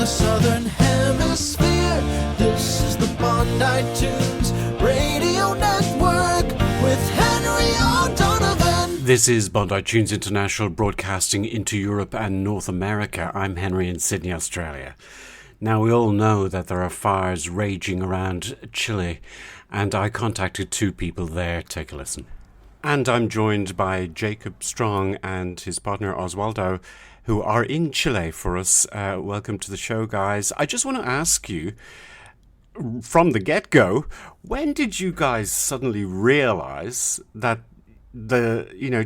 the southern hemisphere. This is the Bonditunes Radio Network with Henry O'Donovan. This is Bonditunes International, broadcasting into Europe and North America. I'm Henry in Sydney, Australia. Now, we all know that there are fires raging around Chile, and I contacted two people there. Take a listen. And I'm joined by Jacob Strong and his partner Osvaldo, who are in Chile for us. Welcome to the show, guys. I just want to ask you, from the get-go, when did you guys suddenly realize that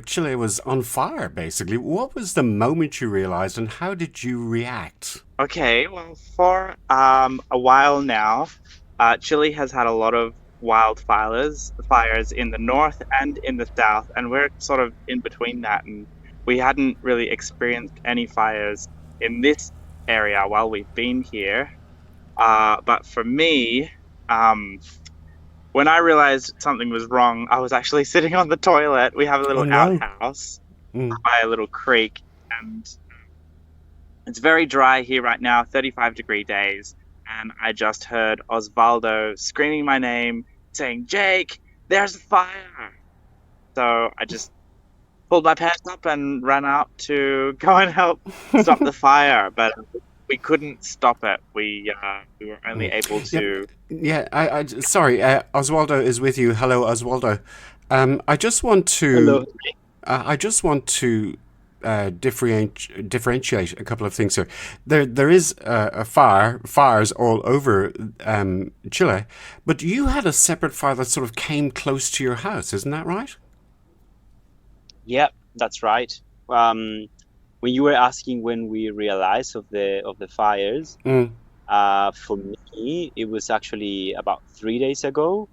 Chile was on fire, basically? What was the moment you realized, and how did you react? Okay, well, for a while now, Chile has had a lot of fires in the north and in the south, and we're sort of in between that, and we hadn't really experienced any fires in this area while we've been here. But for me, when I realized something was wrong, I was actually sitting on the toilet. We have a little outhouse by a little creek, and it's very dry here right now, 35-degree days. And I just heard Osvaldo screaming my name, saying, "Jake, there's a fire!" So I just pulled my pants up and ran out to go and help stop the fire. But we couldn't stop it. We were only able to... Sorry, Osvaldo is with you. Hello, Osvaldo. I just want to... Hello. I just want to differentiate a couple of things here. There is fires all over Chile, but you had a separate fire that sort of came close to your house, isn't that right? Yep, that's right. When you were asking when we realized of the fires, for me it was actually about 3 days ago,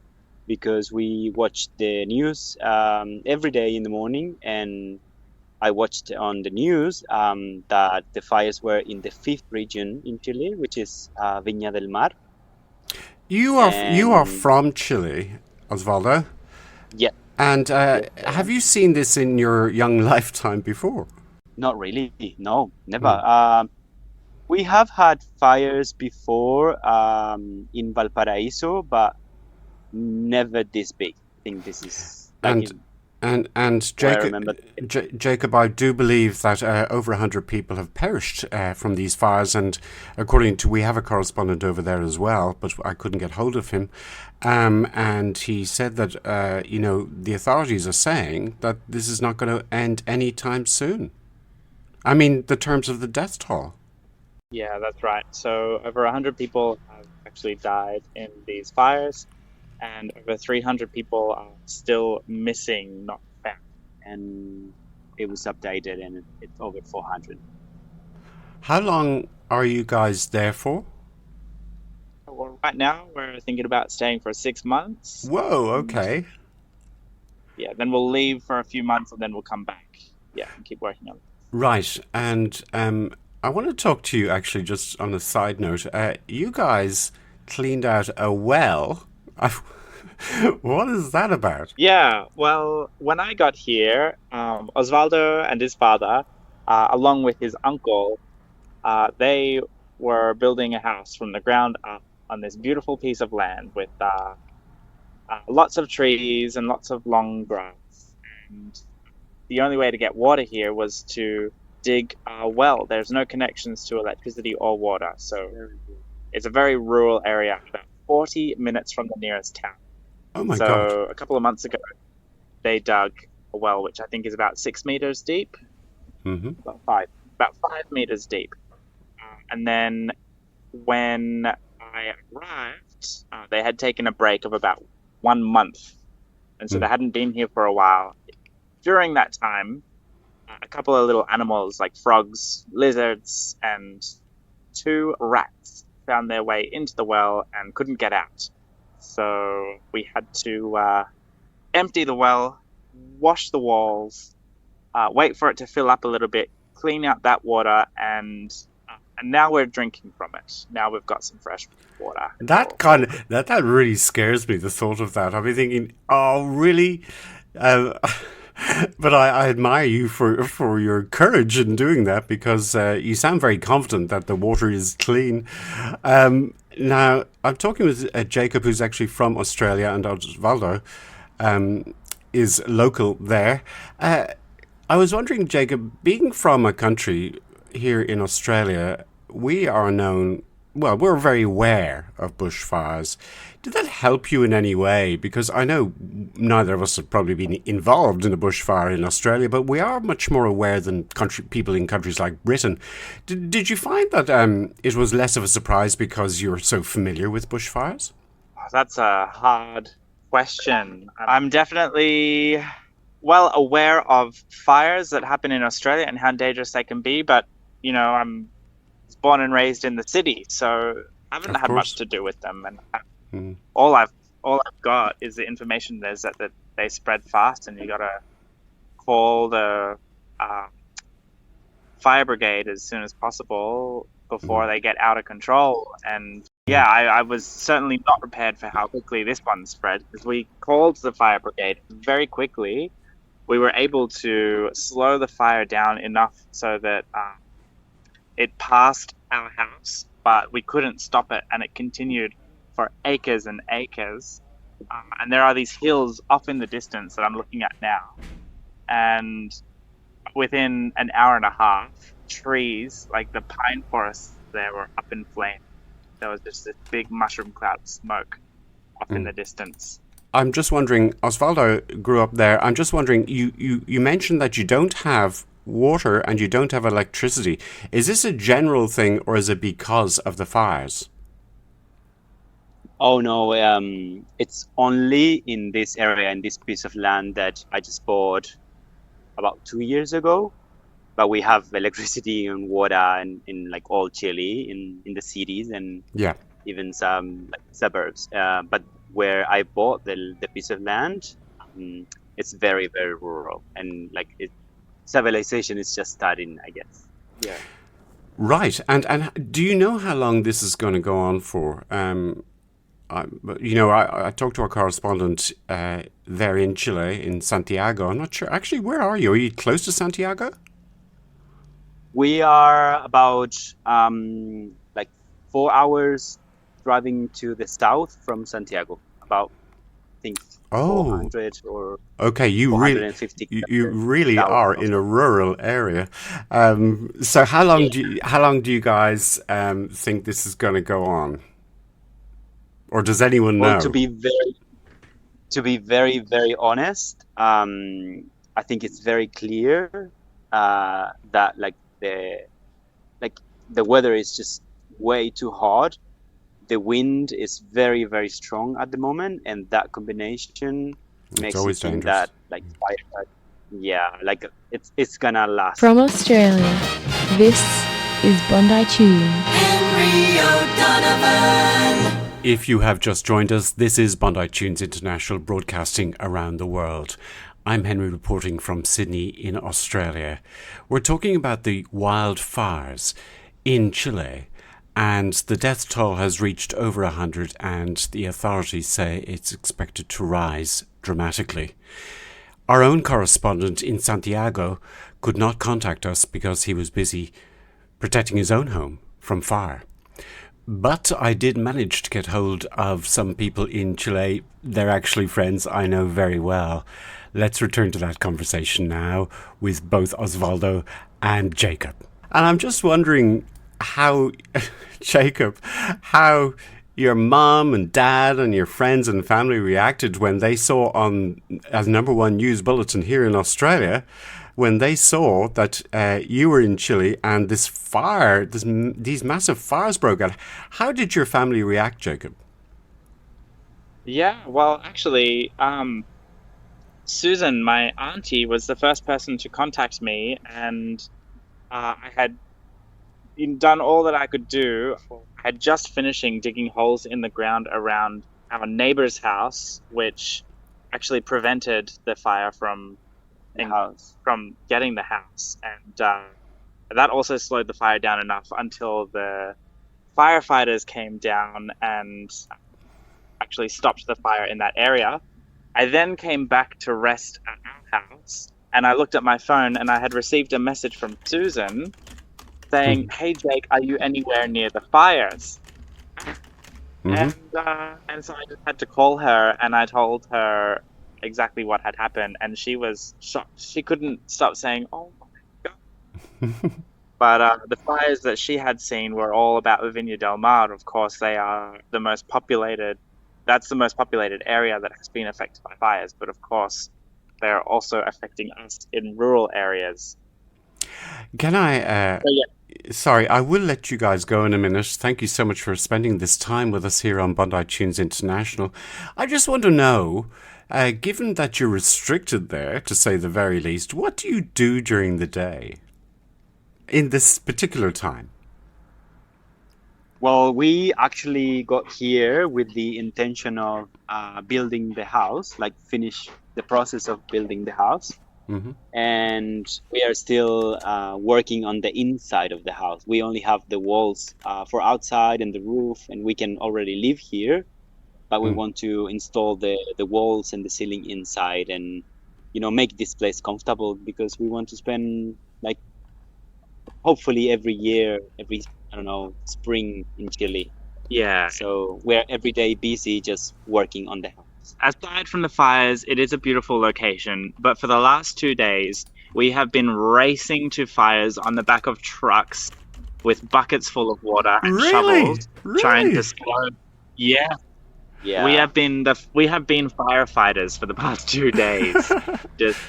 because we watched the news every day in the morning, and I watched on the news that the fires were in the 5th region in Chile, which is Viña del Mar. You are from Chile, Osvaldo? Yeah. And have you seen this in your young lifetime before? Not really. No, never. We have had fires before in Valparaiso, but never this big. I think this is... And Jacob, I do believe that over 100 people have perished from these fires, and we have a correspondent over there as well, but I couldn't get hold of him. And he said that the authorities are saying that this is not going to end anytime soon. I mean, the terms of the death toll. Yeah, that's right. So over 100 people have actually died in these fires, and over 300 people are still missing, not found. And it was updated, and it's over 400. How long are you guys there for? Well, right now we're thinking about staying for 6 months. Whoa, okay. Yeah, then we'll leave for a few months, and then we'll come back. Yeah, and keep working on it. Right, and I want to talk to you, actually, just on a side note. You guys cleaned out a well. What is that about? Yeah, well, when I got here, Osvaldo and his father, along with his uncle, they were building a house from the ground up on this beautiful piece of land with lots of trees and lots of long grass. And the only way to get water here was to dig a well. There's no connections to electricity or water, so it's a very rural area, about 40 minutes from the nearest town. Oh my God. So a couple of months ago, they dug a well, which I think is about 6 meters deep. Mm-hmm. About 5 meters deep. And then when I arrived, they had taken a break of about 1 month. And so they hadn't been here for a while. During that time, a couple of little animals like frogs, lizards, and 2 rats found their way into the well and couldn't get out. So we had to empty the well, wash the walls, wait for it to fill up a little bit, clean out that water, and now we're drinking from it. Now we've got some fresh water. That really scares me, the thought of that. I'll be thinking, oh, really? But I admire you for your courage in doing that, because you sound very confident that the water is clean. Now, I'm talking with Jacob, who's actually from Australia, and Osvaldo is local there. I was wondering, Jacob, being from a country here in Australia, we are known, well, we're very aware of bushfires. Did that help you in any way? Because I know neither of us have probably been involved in a bushfire in Australia, but we are much more aware than people in countries like Britain. Did you find that it was less of a surprise because you're so familiar with bushfires? That's a hard question. I'm definitely well aware of fires that happen in Australia and how dangerous they can be, but I'm born and raised in the city, so I haven't had much to do with them, and all I've got is the information there's that they spread fast, and you gotta call the fire brigade as soon as possible before they get out of control. And yeah, I was certainly not prepared for how quickly this one spread, because we called the fire brigade very quickly. We were able to slow the fire down enough so that it passed our house, but we couldn't stop it, and it continued for acres and acres. And there are these hills off in the distance that I'm looking at now, and within an hour and a half, trees, like the pine forests there, were up in flames. There was just this big mushroom cloud of smoke off in the distance. I'm just wondering, Osvaldo grew up there. I'm just wondering, you mentioned that you don't have water and you don't have electricity. Is this a general thing, or is it because of the fires? Oh no, it's only in this area, in this piece of land that I just bought about 2 years ago. But we have electricity and water in like all Chile, in the cities, and even some like suburbs. But where I bought the piece of land, it's very, very rural, and like civilization is just starting, I guess. Yeah. Right. And do you know how long this is going to go on for? I talked to a correspondent there in Chile, in Santiago. I'm not sure. Actually, where are you? Are you close to Santiago? We are about like 4 hours driving to the south from Santiago. About, I think, 400 or okay. You 450. You really are in a rural area. So how long do you guys think this is going to go on? Or does anyone know? Well, to be very, very honest, I think it's very clear that the weather is just way too hot. The wind is very, very strong at the moment, and that combination makes it seem that fire, it's gonna last. From Australia, this is Bonditunes. Henry O'Donovan. If you have just joined us, this is Bonditunes International, broadcasting around the world. I'm Henry, reporting from Sydney in Australia. We're talking about the wildfires in Chile, and the death toll has reached over 100, and the authorities say it's expected to rise dramatically. Our own correspondent in Santiago could not contact us because he was busy protecting his own home from fire. But I did manage to get hold of some people in Chile. They're actually friends I know very well. Let's return to that conversation now with both Osvaldo and Jacob. And I'm just wondering how, Jacob, how your mom and dad and your friends and family reacted when they saw on, as number one news bulletin here in Australia, when they saw that you were in Chile and this fire, these massive fires broke out. How did your family react, Jacob? Yeah, well, actually, Susan, my auntie, was the first person to contact me, and I had done all that I could do. I had just finishing digging holes in the ground around our neighbor's house, which actually prevented the fire from getting the house, and that also slowed the fire down enough until the firefighters came down and actually stopped the fire in that area. I then came back to rest at our house, and I looked at my phone, and I had received a message from Susan saying, "Hey Jake, are you anywhere near the fires?" And so I just had to call her, and I told her exactly what had happened, and she was shocked. She couldn't stop saying, "Oh my god!" But the fires that she had seen were all about Viña del Mar. Of course, they are the most populated. That's the most populated area that has been affected by fires. But of course, they are also affecting us in rural areas. Can I? So, yeah. Sorry, I will let you guys go in a minute. Thank you so much for spending this time with us here on Bonditunes International. I just want to know, given that you're restricted there, to say the very least, what do you do during the day in this particular time? Well, we actually got here with the intention of building the house, like finish the process of building the house. And we are still working on the inside of the house. We only have the walls for outside and the roof, and we can already live here, but we want to install the walls and the ceiling inside, and make this place comfortable, because we want to spend like hopefully every year, every spring in Chile. Yeah. So we're every day busy just working on the house. Aside from the fires, it is a beautiful location, but for the last 2 days, we have been racing to fires on the back of trucks with buckets full of water and shovels, trying to slow. Yeah. We have been firefighters for the past 2 days, just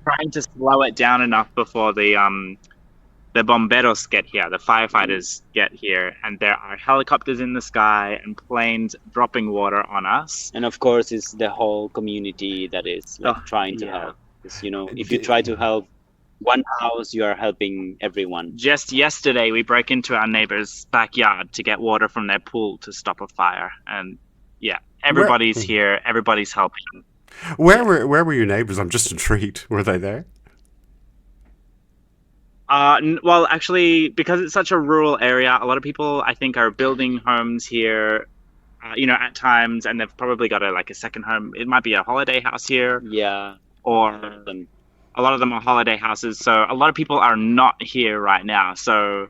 trying to slow it down enough before the bomberos get here, the firefighters get here, and there are helicopters in the sky and planes dropping water on us. And of course, it's the whole community that is trying to help. Because, if you try to help one house, you are helping everyone. Just yesterday, we broke into our neighbor's backyard to get water from their pool to stop a fire. And everybody's here, everybody's helping. Where were your neighbors? I'm just intrigued. Were they there? Well, actually, because it's such a rural area, a lot of people, I think, are building homes here, at times, and they've probably got a second home. It might be a holiday house here. Yeah. Or a lot of them are holiday houses. So a lot of people are not here right now. So,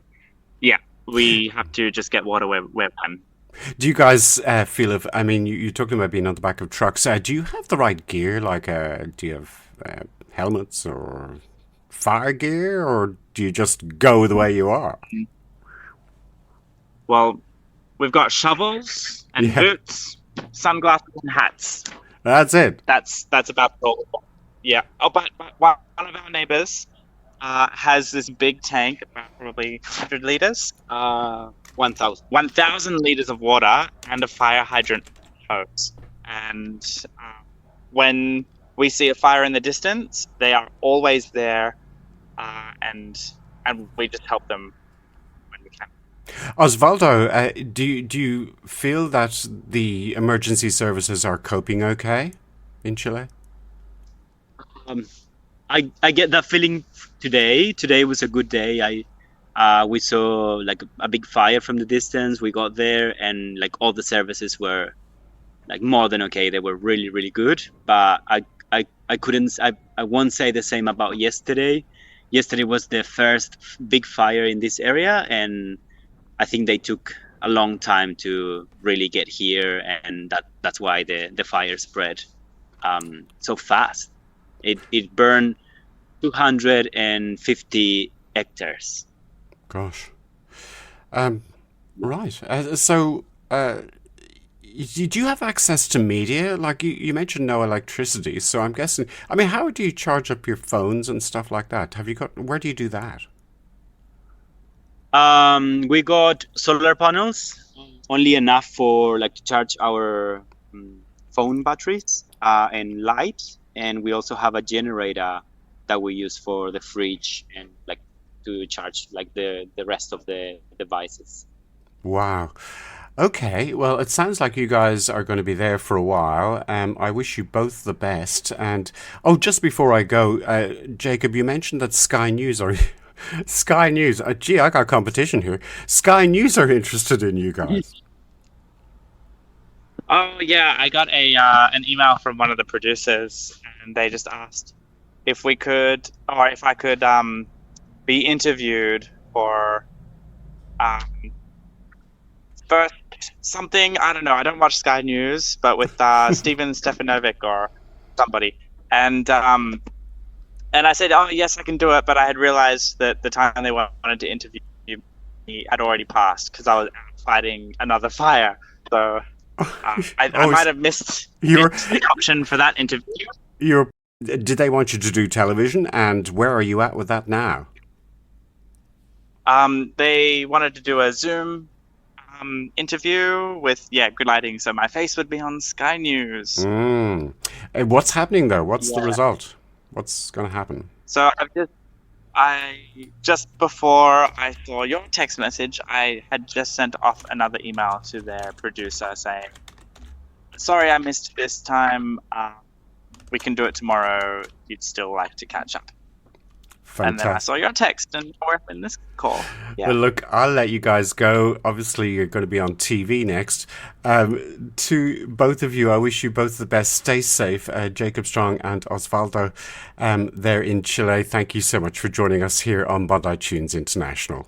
we have to just get water where we can. Do you guys feel you're talking about being on the back of trucks. Do you have the right gear? Do you have helmets or fire gear, or do you just go the way you are? Well, we've got shovels and boots, sunglasses and hats. That's it. That's about all. Yeah. Oh, but one of our neighbors has this big tank, about probably 100 liters. 1,000. 1,000 liters of water and a fire hydrant hose. And when we see a fire in the distance, they are always there. And we just help them when we can. Osvaldo, do you feel that the emergency services are coping okay in Chile? I get that feeling today. Today was a good day. We saw a big fire from the distance. We got there, and all the services were more than okay. They were really, really good. But I won't say the same about yesterday. Yesterday was the first big fire in this area, and I think they took a long time to really get here, and that's why the fire spread so fast. It burned 250 hectares. Gosh. Right. So, do you have access to media? You mentioned no electricity, so I'm guessing. How do you charge up your phones and stuff like that? Where do you do that? We got solar panels, only enough for to charge our phone batteries and light, and we also have a generator that we use for the fridge and to charge the rest of the devices. Wow. Okay, well, it sounds like you guys are going to be there for a while. I wish you both the best. And just before I go, Jacob, you mentioned that Sky News are Sky News. Gee, I got competition here. Sky News are interested in you guys. Oh yeah, I got an email from one of the producers, and they just asked if we could, or if I could, be interviewed for um, first something. I don't know. I don't watch Sky News, but with Steven Stefanovic or somebody, and I said, "Oh yes, I can do it," but I had realized that the time they wanted to interview me had already passed because I was fighting another fire. So I might have missed the option for that interview. Did they want you to do television, and where are you at with that now? They wanted to do a Zoom interview with good lighting, so my face would be on Sky News. What's happening though? What's the result? What's going to happen? So just before I saw your text message, I had just sent off another email to their producer saying, "Sorry, I missed this time. We can do it tomorrow. You'd still like to catch up." Fantastic. And then I saw your text, and we're in this call. Yeah. Well, look, I'll let you guys go. Obviously, you're going to be on TV next. To both of you, I wish you both the best. Stay safe. Jacob Strong and Osvaldo, there in Chile. Thank you so much for joining us here on Bonditunes International.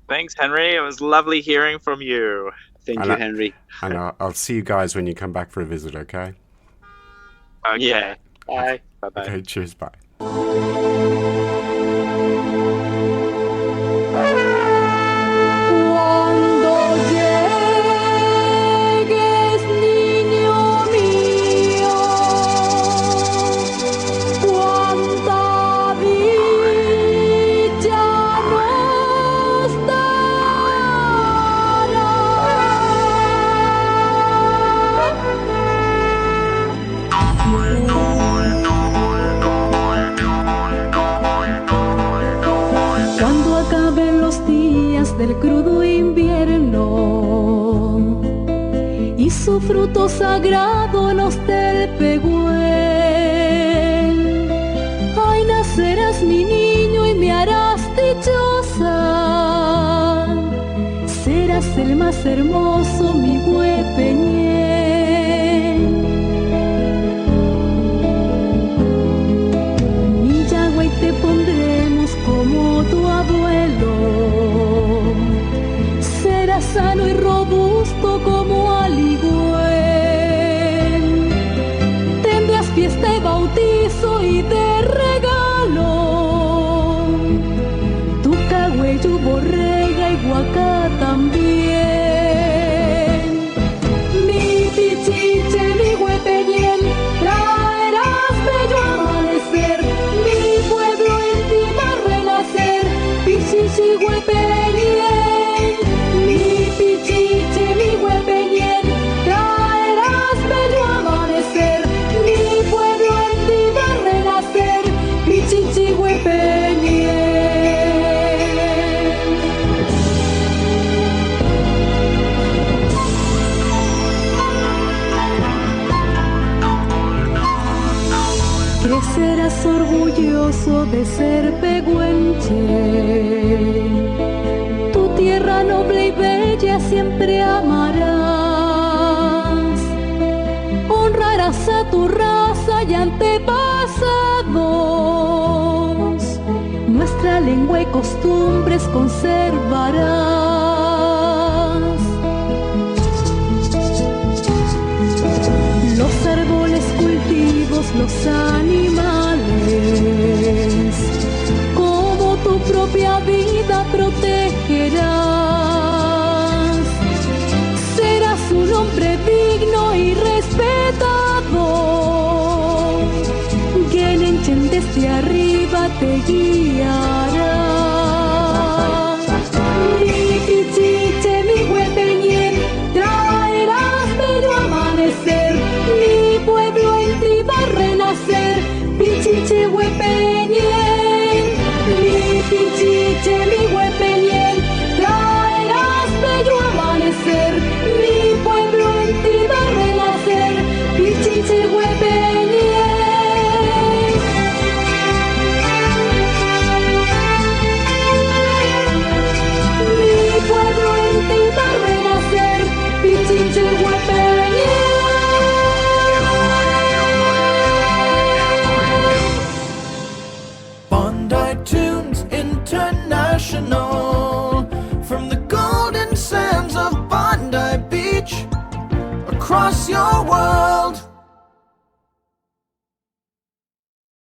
Thanks, Henry. It was lovely hearing from you. Thank you, Henry. And I'll see you guys when you come back for a visit, okay? Okay. Yeah. Bye. Bye-bye. Okay, cheers, bye. Cuando llegues, niño mío, cuánta dicha nos dará. Cuando acaben los días del crudo invierno y su fruto sagrado nos dé el pegüén, ay, nacerás mi niño y me harás dichosa, serás el más hermoso, mi huepeñén. Mi yagua y te pondremos como tu abuelo, serás sano y robusto como aligüen. Tendrás fiesta y bautizo y de regalo tu cahuello, borrega y guacá también. Mi pichiche, mi huepeñén, traerás bello amanecer, mi pueblo en ti va a renacer, pichichi huepeñén. Mi pichiche, mi huepeñén, traerás bello amanecer, mi pueblo en ti va a renacer, pichichi huepeñén. Crecerás orgulloso de ser pehuenche, tu tierra noble y bella siempre amarás, honrarás a tu raza y antepasados, nuestra lengua y costumbres conservarás. Los árboles, cultivos, los animales, como tu propia vida protegerás. Serás un hombre digno y respetado, quien en desde arriba te guiará. Mi pichiche, mi huepeñén, traerás bello amanecer, mi pueblo en ti va a renacer, pichiche huepeñén. Mi pichiche, mi huepeñén, traerás bello amanecer, mi pueblo en ti va a renacer, pichiche huepeñén. across your world.